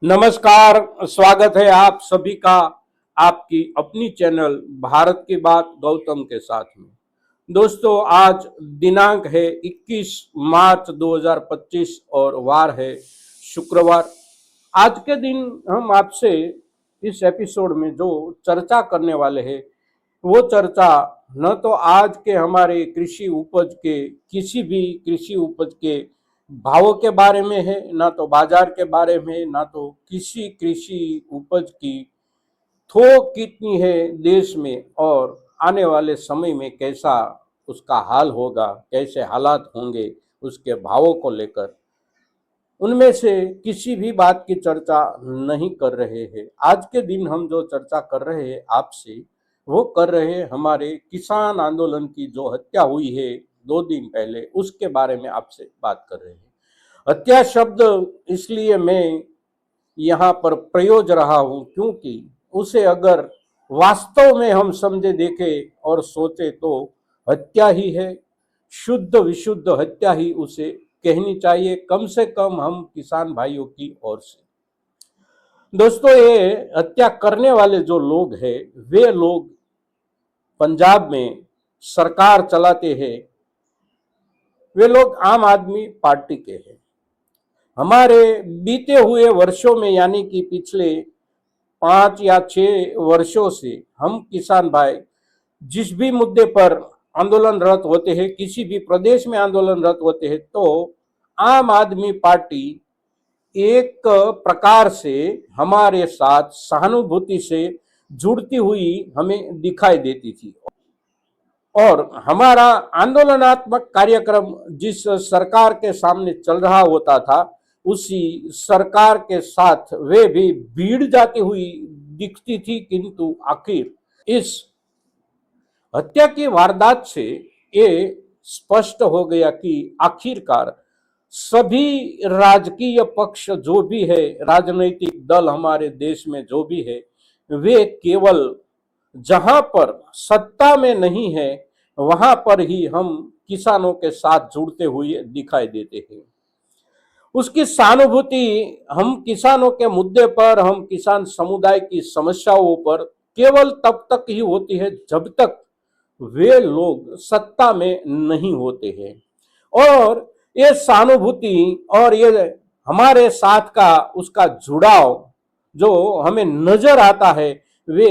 नमस्कार। स्वागत है आप सभी का आपकी अपनी चैनल भारत की बात गौतम के साथ में। दोस्तों, आज दिनांक है 21 मार्च 2025 और वार है शुक्रवार। आज के दिन हम आपसे इस एपिसोड में जो चर्चा करने वाले हैं वो चर्चा न तो आज के हमारे कृषि उपज के किसी भी कृषि उपज के भावों के बारे में है, ना तो बाजार के बारे में, ना तो किसी कृषि उपज की थोक कितनी है देश में और आने वाले समय में कैसा उसका हाल होगा, कैसे हालात होंगे उसके भावों को लेकर, उनमें से किसी भी बात की चर्चा नहीं कर रहे हैं। आज के दिन हम जो चर्चा कर रहे हैं आपसे वो कर रहे हैं हमारे किसान आंदोलन की जो हत्या हुई है 2 दिन पहले, उसके बारे में आपसे बात कर रहे हैं। हत्या शब्द इसलिए मैं यहाँ पर प्रयोग रहा हूँ क्योंकि उसे अगर वास्तव में हम समझे, देखें और सोचे तो हत्या ही है, शुद्ध विशुद्ध हत्या ही उसे कहनी चाहिए, कम से कम हम किसान भाइयों की ओर से। दोस्तों, ये हत्या करने वाले जो लोग हैं वे लोग पंजाब में सरकार चलाते हैं, वे लोग आम आदमी पार्टी के हैं। हमारे बीते हुए वर्षों में यानी कि पिछले 5 या 6 वर्षों से हम किसान भाई जिस भी मुद्दे पर आंदोलनरत होते हैं, किसी भी प्रदेश में आंदोलनरत होते हैं, तो आम आदमी पार्टी एक प्रकार से हमारे साथ सहानुभूति से जुड़ती हुई हमें दिखाई देती थी। और हमारा आंदोलनात्मक कार्यक्रम जिस सरकार के सामने चल रहा होता था उसी सरकार के साथ वे भी भीड़ जाती हुई दिखती थी। किंतु आखिर इस हत्या की वारदात से ये स्पष्ट हो गया कि आखिरकार सभी राजकीय पक्ष जो भी है, राजनीतिक दल हमारे देश में जो भी है, वे केवल जहां पर सत्ता में नहीं है वहां पर ही हम किसानों के साथ जुड़ते हुए दिखाई देते हैं। उसकी सहानुभूति हम किसानों के मुद्दे पर, हम किसान समुदाय की समस्याओं पर केवल तब तक ही होती है जब तक वे लोग सत्ता में नहीं होते हैं। और ये सहानुभूति और ये हमारे साथ का उसका जुड़ाव जो हमें नजर आता है वे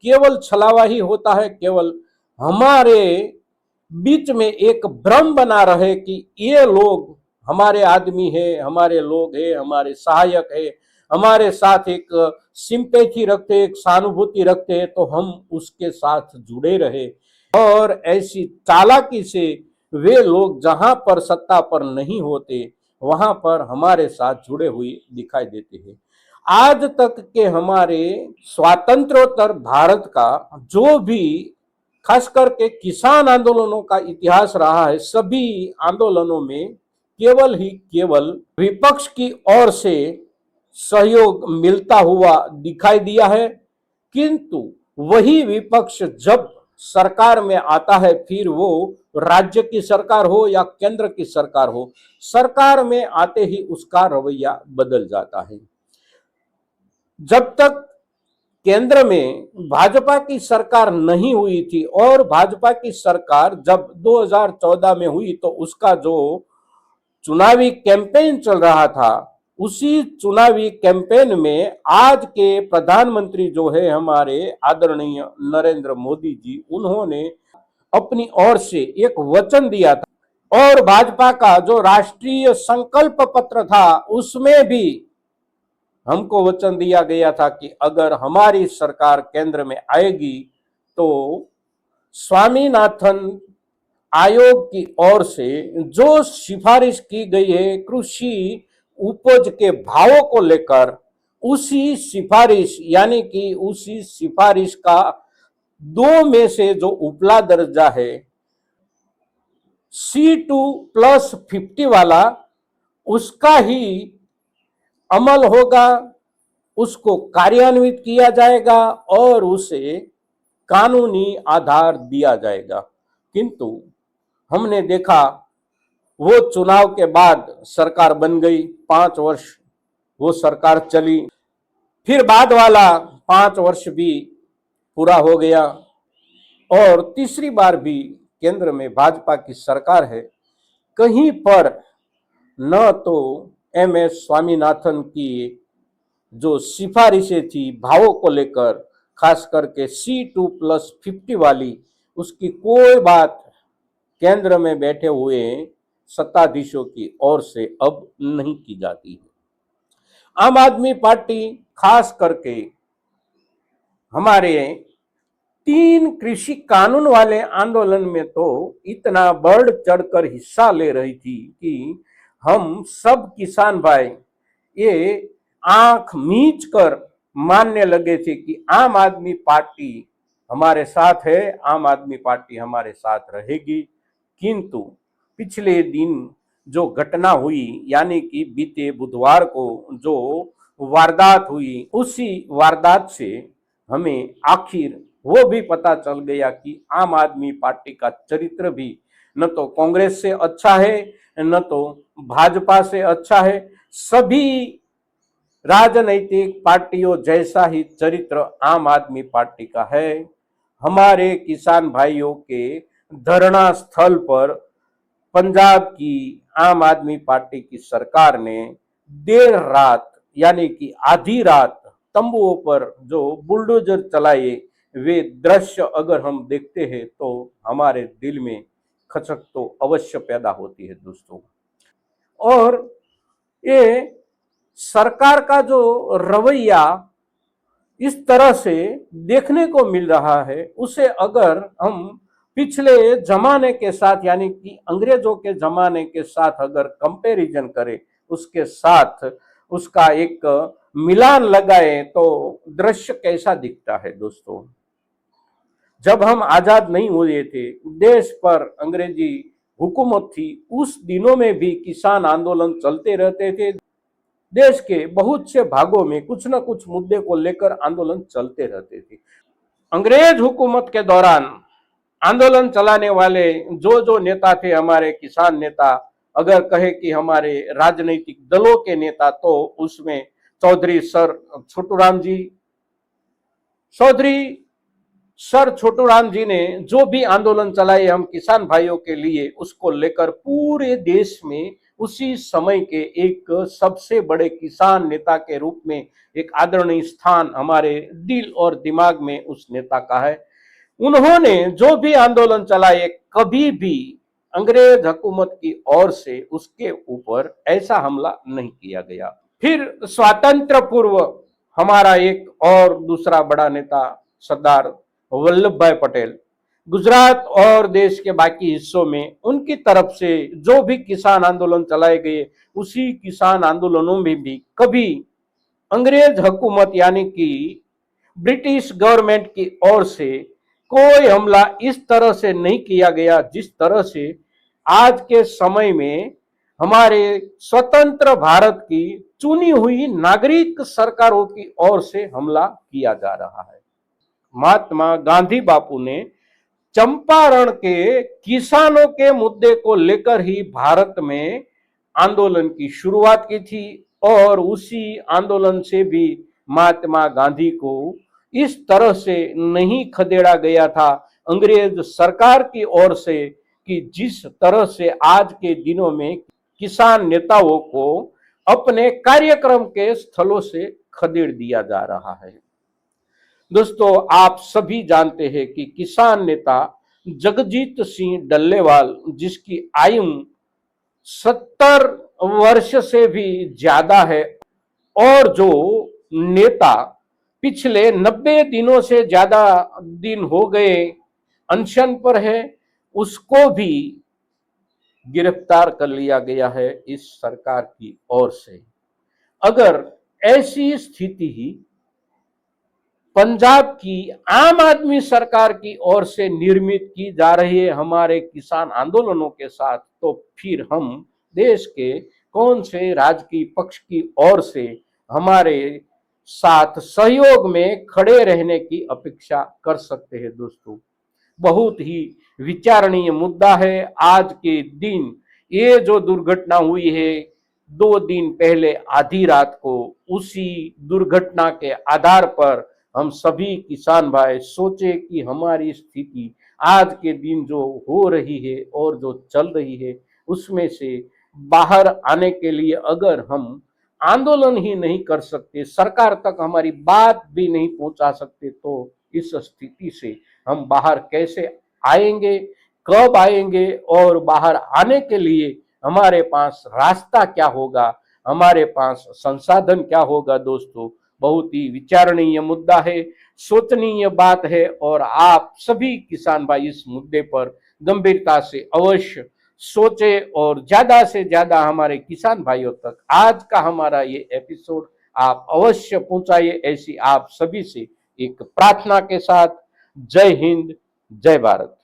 केवल छलावा ही होता है, केवल हमारे बीच में एक भ्रम बना रहे कि ये लोग हमारे आदमी है, हमारे लोग है, हमारे सहायक है, हमारे साथ एक सिंपैथी रखते, एक सहानुभूति रखते हैं, तो हम उसके साथ जुड़े रहे। और ऐसी चालाकी से वे लोग जहां पर सत्ता पर नहीं होते वहां पर हमारे साथ जुड़े हुए दिखाई देते हैं। आज तक के हमारे स्वातंत्रोत्तर भारत का जो भी खास करके किसान आंदोलनों का इतिहास रहा है, सभी आंदोलनों में केवल ही केवल विपक्ष की ओर से सहयोग मिलता हुआ दिखाई दिया है। किंतु वही विपक्ष जब सरकार में आता है, फिर वो राज्य की सरकार हो या केंद्र की सरकार हो, सरकार में आते ही उसका रवैया बदल जाता है। जब तक केंद्र में भाजपा की सरकार नहीं हुई थी और भाजपा की सरकार जब 2014 में हुई तो उसका जो चुनावी कैंपेन चल रहा था, उसी चुनावी कैंपेन में आज के प्रधानमंत्री जो है हमारे आदरणीय नरेंद्र मोदी जी, उन्होंने अपनी ओर से एक वचन दिया था और भाजपा का जो राष्ट्रीय संकल्प पत्र था उसमें भी हमको वचन दिया गया था कि अगर हमारी सरकार केंद्र में आएगी तो स्वामीनाथन आयोग की ओर से जो सिफारिश की गई है कृषि उपज के भावों को लेकर, उसी सिफारिश यानी कि उसी सिफारिश का 2 में से जो उपला दर्जा है C2+50 वाला, उसका ही अमल होगा, उसको कार्यान्वित किया जाएगा और उसे कानूनी आधार दिया जाएगा। किंतु हमने देखा वो चुनाव के बाद सरकार बन गई, 5 वर्ष वो सरकार चली, फिर बाद वाला 5 वर्ष भी पूरा हो गया और तीसरी बार भी केंद्र में भाजपा की सरकार है। कहीं पर न तो MS स्वामीनाथन की जो सिफारिशें थी भावों को लेकर, खास करके C2+50 वाली, उसकी कोई बात केंद्र में बैठे हुए सत्ताधीशों की ओर से अब नहीं की जाती है। आम आदमी पार्टी खास करके हमारे 3 कृषि कानून वाले आंदोलन में तो इतना बढ़ चढ़कर हिस्सा ले रही थी कि हम सब किसान भाई ये आंख मीच कर मानने लगे थे कि आम आदमी पार्टी हमारे साथ है, आम आदमी पार्टी हमारे साथ रहेगी। किंतु पिछले दिन जो घटना हुई, यानी कि बीते बुधवार को जो वारदात हुई, उसी वारदात से हमें आखिर वो भी पता चल गया कि आम आदमी पार्टी का चरित्र भी न तो कांग्रेस से अच्छा है, न तो भाजपा से अच्छा है। सभी राजनीतिक पार्टियों जैसा ही चरित्र आम आदमी पार्टी का है। हमारे किसान भाइयों के धरना स्थल पर पंजाब की आम आदमी पार्टी की सरकार ने देर रात, यानी कि आधी रात, तंबुओं पर जो बुलडोजर चलाए, वे दृश्य अगर हम देखते हैं तो हमारे दिल में खचक तो अवश्य पैदा होती है दोस्तों। और ये सरकार का जो रवैया इस तरह से देखने को मिल रहा है, उसे अगर हम पिछले जमाने के साथ, यानी कि अंग्रेजों के जमाने के साथ अगर कंपैरिजन करें, उसके साथ उसका एक मिलान लगाए तो दृश्य कैसा दिखता है दोस्तों। जब हम आजाद नहीं हुए थे, देश पर अंग्रेजी हुकूमत थी, उस दिनों में भी किसान आंदोलन चलते रहते थे। देश के बहुत से भागों में कुछ न कुछ मुद्दे को लेकर आंदोलन चलते रहते थे। अंग्रेज हुकूमत के दौरान आंदोलन चलाने वाले जो जो नेता थे, हमारे किसान नेता, अगर कहे कि हमारे राजनीतिक दलों के नेता, तो उसमें चौधरी सर छोटूराम जी, चौधरी सर छोटूराम जी ने जो भी आंदोलन चलाए हम किसान भाइयों के लिए, उसको लेकर पूरे देश में उसी समय के एक सबसे बड़े किसान नेता के रूप में एक आदरणीय स्थान हमारे दिल और दिमाग में उस नेता का है। उन्होंने जो भी आंदोलन चलाए, कभी भी अंग्रेज हुकूमत की ओर से उसके ऊपर ऐसा हमला नहीं किया गया। फिर स्वातंत्र पूर्व हमारा एक और दूसरा बड़ा नेता सरदार वल्लभ भाई पटेल, गुजरात और देश के बाकी हिस्सों में उनकी तरफ से जो भी किसान आंदोलन चलाए गए, उसी किसान आंदोलनों में भी कभी अंग्रेज हुकूमत यानी कि ब्रिटिश गवर्नमेंट की ओर से कोई हमला इस तरह से नहीं किया गया जिस तरह से आज के समय में हमारे स्वतंत्र भारत की चुनी हुई नागरिक सरकारों की ओर से हमला किया जा रहा है। महात्मा गांधी बापू ने चंपारण के किसानों के मुद्दे को लेकर ही भारत में आंदोलन की शुरुआत की थी और उसी आंदोलन से भी महात्मा गांधी को इस तरह से नहीं खदेड़ा गया था अंग्रेज सरकार की ओर से कि जिस तरह से आज के दिनों में किसान नेताओं को अपने कार्यक्रम के स्थलों से खदेड़ दिया जा रहा है। दोस्तों, आप सभी जानते हैं कि किसान नेता जगजीत सिंह डल्लेवाल, जिसकी आयु 70 वर्ष से भी ज्यादा है और जो नेता पिछले 90 दिनों से ज्यादा दिन हो गए अनशन पर है, उसको भी गिरफ्तार कर लिया गया है इस सरकार की ओर से। अगर ऐसी स्थिति ही पंजाब की आम आदमी सरकार की ओर से निर्मित की जा रही है हमारे किसान आंदोलनों के साथ, तो फिर हम देश के कौन से राजकीय पक्ष की ओर से हमारे साथ सहयोग में खड़े रहने की अपेक्षा कर सकते हैं दोस्तों। बहुत ही विचारणीय मुद्दा है। आज के दिन ये जो दुर्घटना हुई है 2 दिन पहले आधी रात को उसी दुर्घटना के आधार पर हम सभी किसान भाई सोचे कि हमारी स्थिति आज के दिन जो हो रही है और जो चल रही है उसमें से बाहर आने के लिए अगर हम आंदोलन ही नहीं कर सकते, सरकार तक हमारी बात भी नहीं पहुंचा सकते, तो इस स्थिति से हम बाहर कैसे आएंगे, कब आएंगे और बाहर आने के लिए हमारे पास रास्ता क्या होगा, हमारे पास संसाधन क्या होगा। दोस्तों, बहुत ही विचारणीय मुद्दा है, सोचनीय बात है और आप सभी किसान भाई इस मुद्दे पर गंभीरता से अवश्य सोचे और ज्यादा से ज्यादा हमारे किसान भाइयों तक आज का हमारा ये एपिसोड आप अवश्य पहुंचाइए, ऐसी आप सभी से एक प्रार्थना के साथ। जय हिंद, जय भारत।